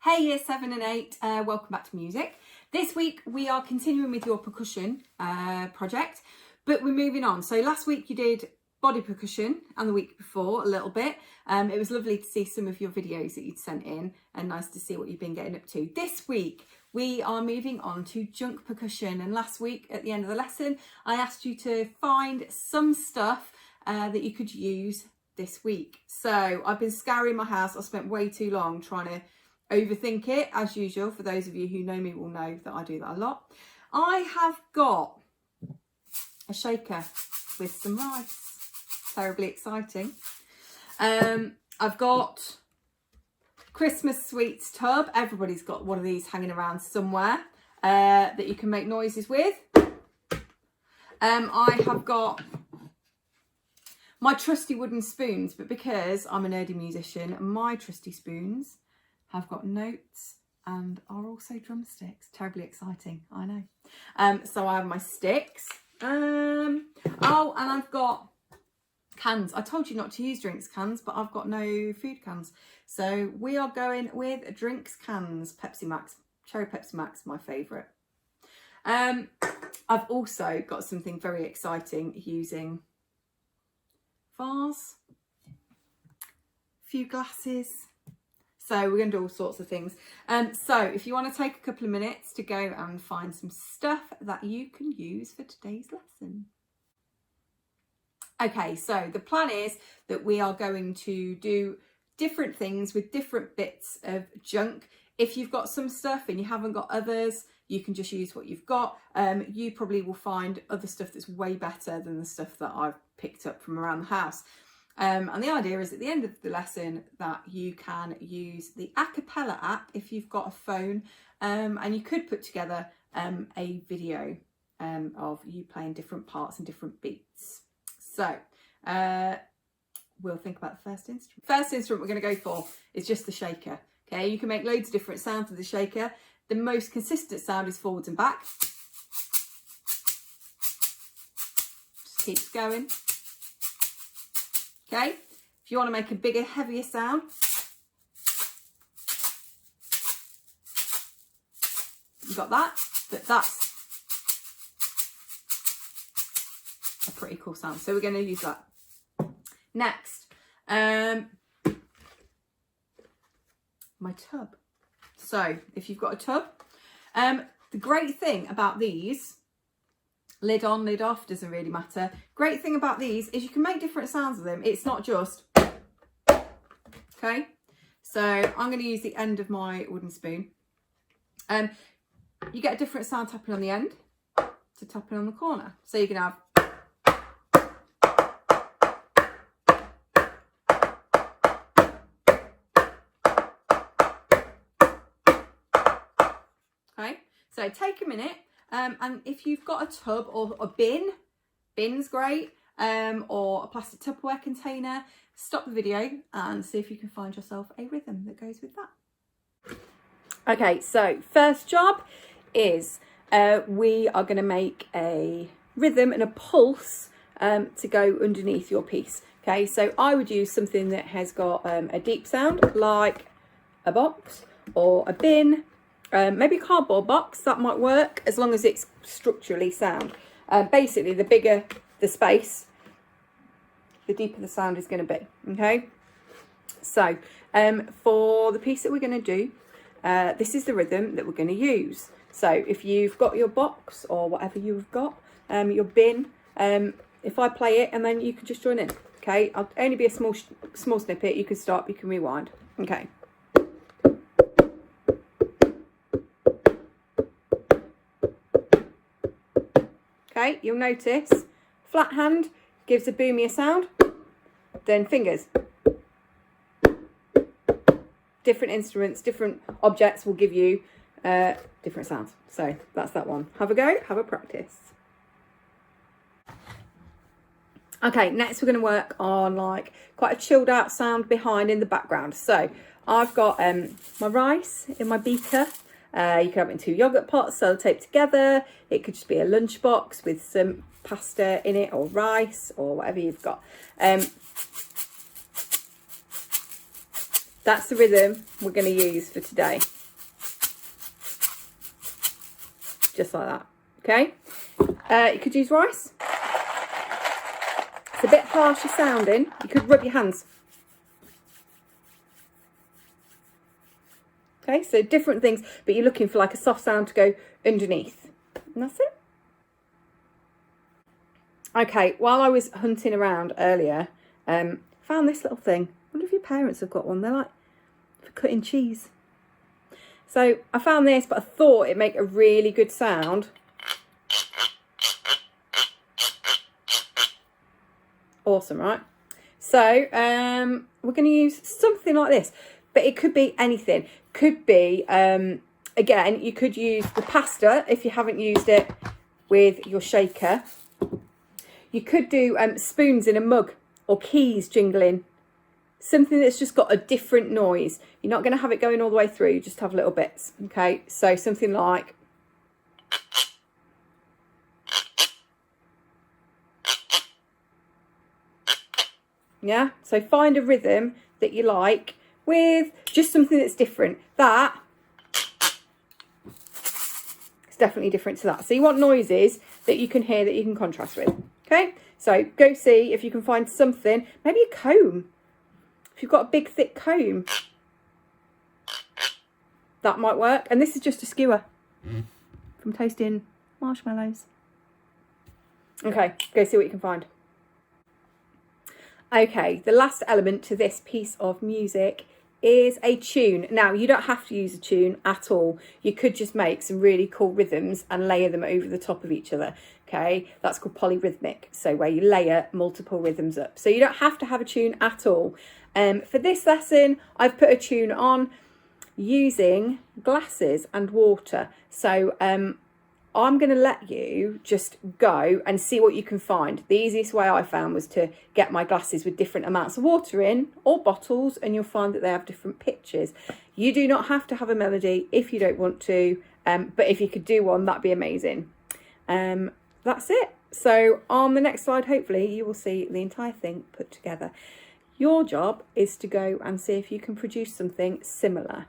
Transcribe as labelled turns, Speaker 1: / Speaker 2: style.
Speaker 1: Hey Year 7 and 8, welcome back to music. This week we are continuing with your percussion project, but we're moving on. So last week you did body percussion and the week before a little bit. It was lovely to see some of your videos that you'd sent in and nice to see what you've been getting up to. This week we are moving on to junk percussion, and last week at the end of the lesson I asked you to find some stuff that you could use this week. So I've been scouring my house. I spent way too long trying to overthink it, as usual. For those of you who know me will know that I do that a lot. I have got a shaker with some rice. Terribly exciting. I've got Christmas sweets tub. Everybody's got one of these hanging around somewhere that you can make noises with. I have got my trusty wooden spoons, but because I'm a nerdy musician, my trusty spoons have got notes and are also drumsticks. Terribly exciting, I know. So I have my sticks. Oh, and I've got cans. I told you not to use drinks cans, but I've got no food cans. So we are going with drinks cans. Pepsi Max, Cherry Pepsi Max, my favourite. I've also got something very exciting using vase, a few glasses. So we're going to do all sorts of things. So if you want to take a couple of minutes to go and find some stuff that you can use for today's lesson. Okay, so the plan is that we are going to do different things with different bits of junk. If you've got some stuff and you haven't got others, you can just use what you've got. You probably will find other stuff that's way better than the stuff that I've picked up from around the house. And the idea is at the end of the lesson that you can use the Acapella app if you've got a phone, and you could put together a video of you playing different parts and different beats. So we'll think about the first instrument. First instrument we're going to go for is just the shaker. Okay, you can make loads of different sounds with the shaker. The most consistent sound is forwards and back. Just keeps going. Okay, if you want to make a bigger, heavier sound, you've got that, but that's a pretty cool sound. So we're going to use that. Next, my tub. So if you've got a tub, the great thing about these, lid on, lid off, doesn't really matter. Great thing about these is you can make different sounds with them. It's not just, okay? So I'm going to use the end of my wooden spoon. You get a different sound tapping on the end to tapping on the corner. So you can have, okay? So take a minute. And if you've got a tub or a bin's great, or a plastic Tupperware container, stop the video and see if you can find yourself a rhythm that goes with that. Okay, so first job is we are going to make a rhythm and a pulse to go underneath your piece. Okay, so I would use something that has got a deep sound, like a box or a bin. Maybe a cardboard box, that might work, as long as it's structurally sound. Basically, the bigger the space, the deeper the sound is going to be, okay? So, for the piece that we're going to do, this is the rhythm that we're going to use. So, if you've got your box or whatever you've got, your bin, if I play it and then you can just join in, okay? I'll only be a small snippet, you can stop, you can rewind, okay? Okay, you'll notice flat hand gives a boomier sound, then fingers. Different instruments, different objects will give you different sounds. So that's that one. Have a go, have a practice. Okay, next we're going to work on like quite a chilled out sound behind in the background. So I've got my rice in my beaker. You can have it in 2 yogurt pots sellotaped together. It could just be a lunchbox with some pasta in it or rice or whatever you've got. That's the rhythm we're going to use for today. Just like that. Okay. You could use rice. It's a bit harsher sounding. You could rub your hands. Okay, so different things, but you're looking for like a soft sound to go underneath. And that's it. Okay, while I was hunting around earlier, found this little thing. I wonder if your parents have got one. They're like for cutting cheese. So I found this, but I thought it'd make a really good sound. Awesome, right? So we're going to use something like this, but it could be anything. Could be, again, you could use the pasta if you haven't used it with your shaker. You could do spoons in a mug or keys jingling. Something that's just got a different noise. You're not going to have it going all the way through, just have little bits. Okay, so something like... Yeah, so find a rhythm that you like with just something that's different. That is definitely different to that. So you want noises that you can hear that you can contrast with. Okay, so go see if you can find something, maybe a comb. If you've got a big thick comb, that might work. And this is just a skewer from toasting marshmallows. Okay, go see what you can find. Okay, the last element to this piece of music is a tune. Now, you don't have to use a tune at all. You could just make some really cool rhythms and layer them over the top of each other. Okay, that's called polyrhythmic. So where you layer multiple rhythms up. So you don't have to have a tune at all. For this lesson, I've put a tune on using glasses and water. So I'm going to let you just go and see what you can find. The easiest way I found was to get my glasses with different amounts of water in, or bottles, and you'll find that they have different pitches. You do not have to have a melody if you don't want to, but if you could do one, that'd be amazing. That's it. So on the next slide, hopefully you will see the entire thing put together. Your job is to go and see if you can produce something similar.